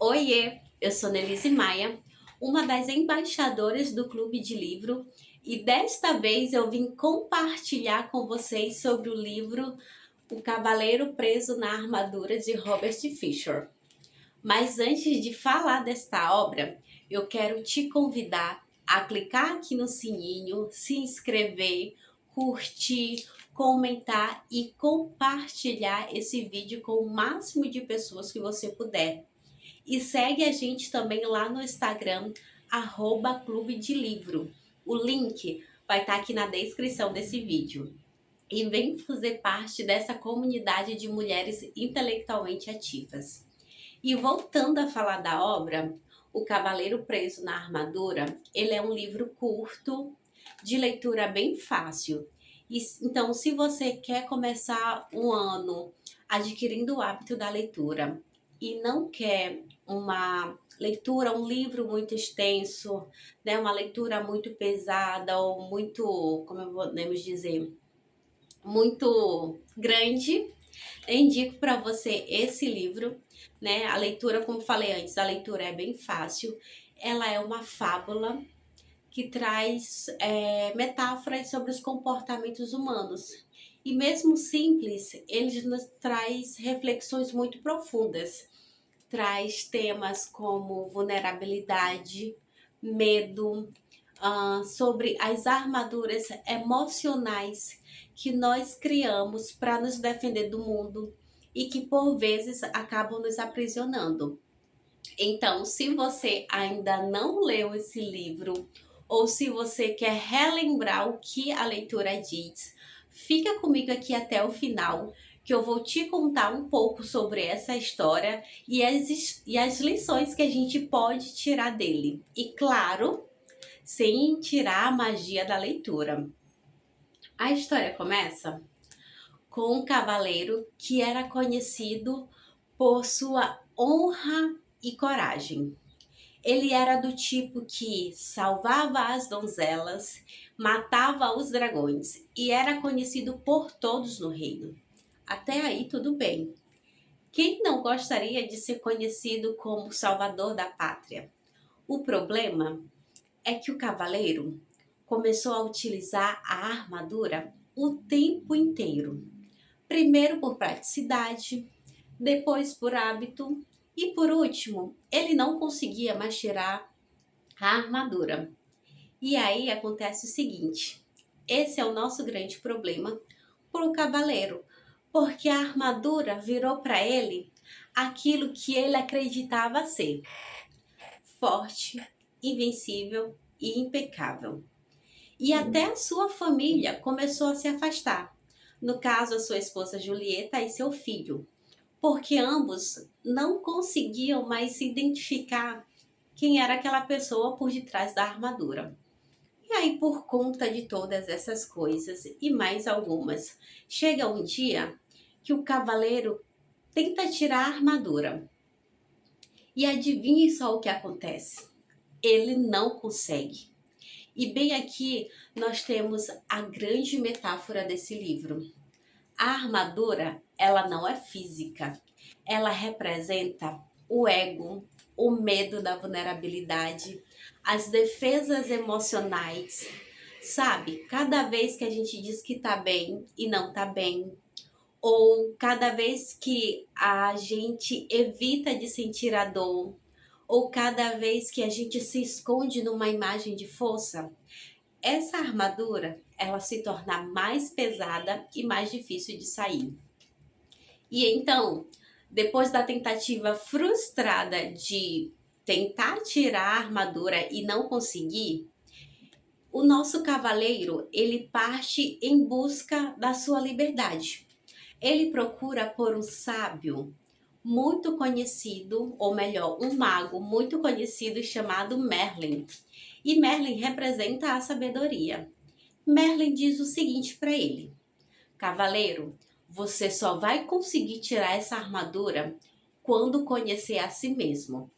Oiê, eu sou Nelise Maia, uma das embaixadoras do Clube de Livro, e desta vez eu vim compartilhar com vocês sobre o livro O Cavaleiro Preso na Armadura de Robert Fisher. Mas antes de falar desta obra, eu quero te convidar a clicar aqui no sininho, se inscrever, curtir, comentar e compartilhar esse vídeo com o máximo de pessoas que você puder. E segue a gente também lá no Instagram, @Clube de Livro. O link vai estar aqui na descrição desse vídeo. E vem fazer parte dessa comunidade de mulheres intelectualmente ativas. E voltando a falar da obra, O Cavaleiro Preso na Armadura, ele é um livro curto, de leitura bem fácil. Então, se você quer começar um ano adquirindo o hábito da leitura e não quer uma leitura, um livro muito extenso, né, uma leitura muito pesada ou muito, como podemos dizer, muito grande, eu indico para você esse livro, né? A leitura, como falei antes, a leitura é bem fácil. Ela é uma fábula que traz metáforas sobre os comportamentos humanos. E mesmo simples, ele nos traz reflexões muito profundas. Traz temas como vulnerabilidade, medo, sobre as armaduras emocionais que nós criamos para nos defender do mundo e que por vezes acabam nos aprisionando. Então, se você ainda não leu esse livro ou se você quer relembrar o que a leitura diz, fica comigo aqui até o final, que eu vou te contar um pouco sobre essa história e as lições que a gente pode tirar dele. E claro, sem tirar a magia da leitura. A história começa com um cavaleiro que era conhecido por sua honra e coragem. Ele era do tipo que salvava as donzelas, matava os dragões e era conhecido por todos no reino. Até aí tudo bem. Quem não gostaria de ser conhecido como o salvador da pátria? O problema é que o cavaleiro começou a utilizar a armadura o tempo inteiro. Primeiro por praticidade, depois por hábito e por último, ele não conseguia mais tirar a armadura. E aí acontece o seguinte, esse é o nosso grande problema para o cavaleiro, porque a armadura virou para ele aquilo que ele acreditava ser: forte, invencível e impecável. E até a sua família começou a se afastar. No caso, a sua esposa Julieta e seu filho, porque ambos não conseguiam mais se identificar quem era aquela pessoa por detrás da armadura. E aí, por conta de todas essas coisas e mais algumas, chega um dia que o cavaleiro tenta tirar a armadura. E adivinhe só o que acontece? Ele não consegue. E bem aqui nós temos a grande metáfora desse livro. A armadura, ela não é física. Ela representa o ego, o medo da vulnerabilidade, as defesas emocionais. Sabe, cada vez que a gente diz que tá bem e não tá bem, ou cada vez que a gente evita de sentir a dor, ou cada vez que a gente se esconde numa imagem de força, essa armadura ela se torna mais pesada e mais difícil de sair. E então, depois da tentativa frustrada de tentar tirar a armadura e não conseguir, o nosso cavaleiro ele parte em busca da sua liberdade. Ele procura por um sábio muito conhecido, ou melhor, um mago muito conhecido chamado Merlin. E Merlin representa a sabedoria. Merlin diz o seguinte para ele: cavaleiro, você só vai conseguir tirar essa armadura quando conhecer a si mesmo.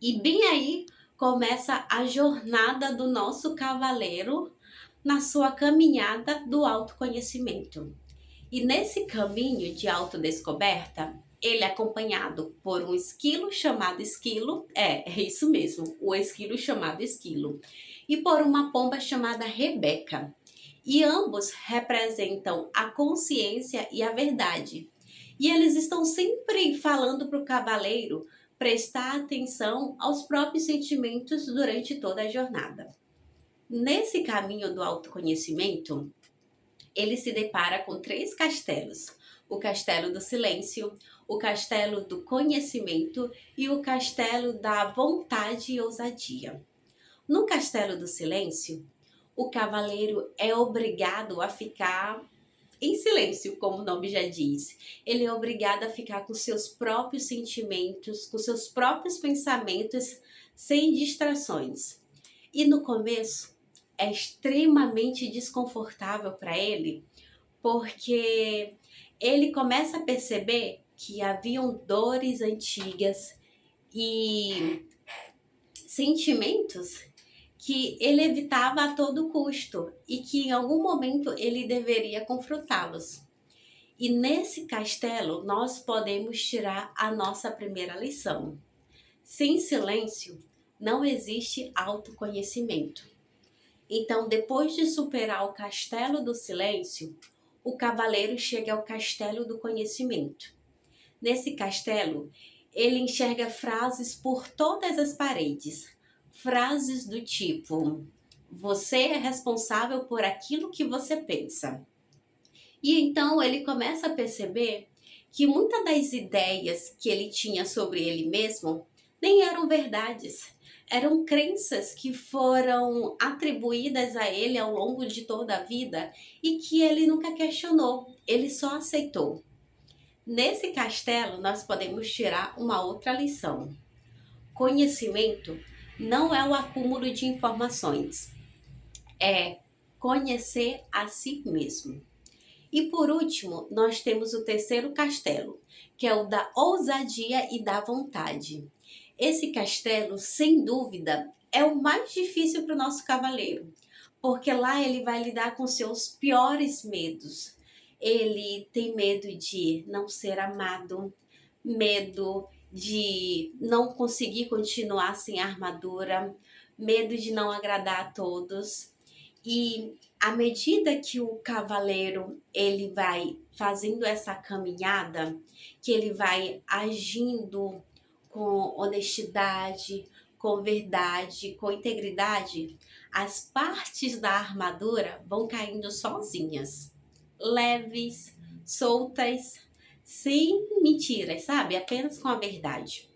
E bem aí começa a jornada do nosso cavaleiro na sua caminhada do autoconhecimento. E nesse caminho de autodescoberta, Ele é acompanhado por um esquilo chamado Esquilo, é isso mesmo, o esquilo chamado Esquilo, e por uma pomba chamada Rebeca. E ambos representam a consciência e a verdade. E eles estão sempre falando para o cavaleiro prestar atenção aos próprios sentimentos durante toda a jornada. Nesse caminho do autoconhecimento, ele se depara com 3 castelos: o castelo do silêncio, o castelo do conhecimento e o castelo da vontade e ousadia. No castelo do silêncio, o cavaleiro é obrigado a ficar em silêncio, como o nome já diz. Ele é obrigado a ficar com seus próprios sentimentos, com seus próprios pensamentos, sem distrações. E no começo é extremamente desconfortável para ele, porque ele começa a perceber que haviam dores antigas e sentimentos que ele evitava a todo custo e que em algum momento ele deveria confrontá-los. E nesse castelo nós podemos tirar a nossa primeira lição. Sem silêncio não existe autoconhecimento. Então, depois de superar o castelo do silêncio, o cavaleiro chega ao castelo do conhecimento. Nesse castelo, ele enxerga frases por todas as paredes. Frases do tipo: você é responsável por aquilo que você pensa. E então ele começa a perceber que muitas das ideias que ele tinha sobre ele mesmo nem eram verdades. Eram crenças que foram atribuídas a ele ao longo de toda a vida e que ele nunca questionou, ele só aceitou. Nesse castelo, nós podemos tirar uma outra lição. Conhecimento não é o acúmulo de informações, é conhecer a si mesmo. E por último, nós temos o terceiro castelo, que é o da ousadia e da vontade. Esse castelo, sem dúvida, é o mais difícil para o nosso cavaleiro, porque lá ele vai lidar com seus piores medos. Ele tem medo de não ser amado, medo de não conseguir continuar sem armadura, medo de não agradar a todos. E à medida que o cavaleiro ele vai fazendo essa caminhada, que ele vai agindo com honestidade, com verdade, com integridade, as partes da armadura vão caindo sozinhas, leves, soltas, sem mentiras, sabe? Apenas com a verdade.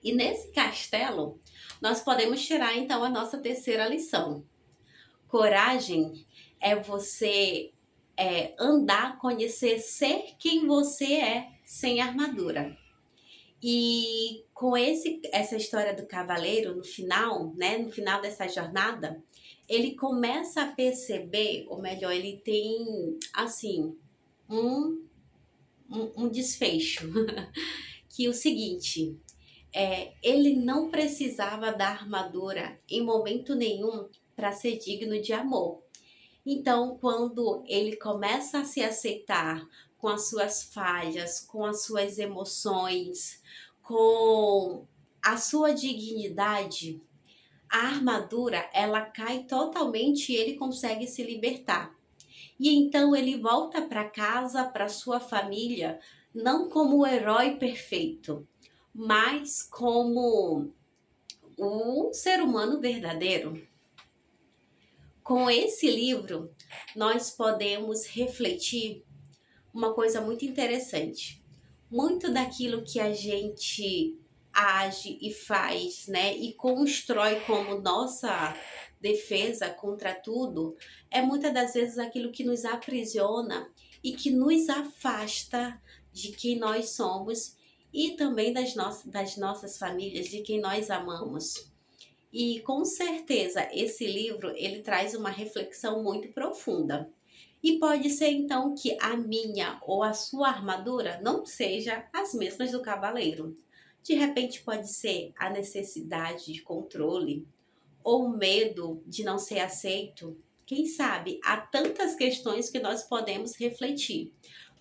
E nesse castelo, nós podemos tirar então a nossa terceira lição. Coragem é você andar, conhecer, ser quem você é sem armadura. E com essa história do cavaleiro, no final, né, no final dessa jornada, ele começa a perceber, ou melhor, ele tem, assim, um desfecho, que é o seguinte, ele não precisava da armadura em momento nenhum para ser digno de amor. Então, quando ele começa a se aceitar com as suas falhas, com as suas emoções, com a sua dignidade, a armadura ela cai totalmente e ele consegue se libertar. E então ele volta para casa, para sua família, não como o herói perfeito, mas como um ser humano verdadeiro. Com esse livro, nós podemos refletir uma coisa muito interessante. Muito daquilo que a gente age e faz, né, e constrói como nossa defesa contra tudo, é muitas das vezes aquilo que nos aprisiona e que nos afasta de quem nós somos e também das nossas famílias, de quem nós amamos. E com certeza esse livro ele traz uma reflexão muito profunda. E pode ser então que a minha ou a sua armadura não seja as mesmas do cavaleiro. De repente pode ser a necessidade de controle ou o medo de não ser aceito. Quem sabe há tantas questões que nós podemos refletir.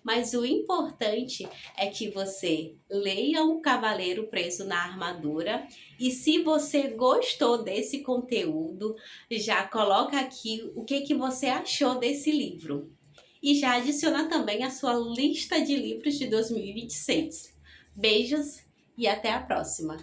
Mas o importante é que você leia O Cavaleiro Preso na Armadura. E se você gostou desse conteúdo, já coloca aqui o que você achou desse livro. E já adiciona também a sua lista de livros de 2026. Beijos e até a próxima!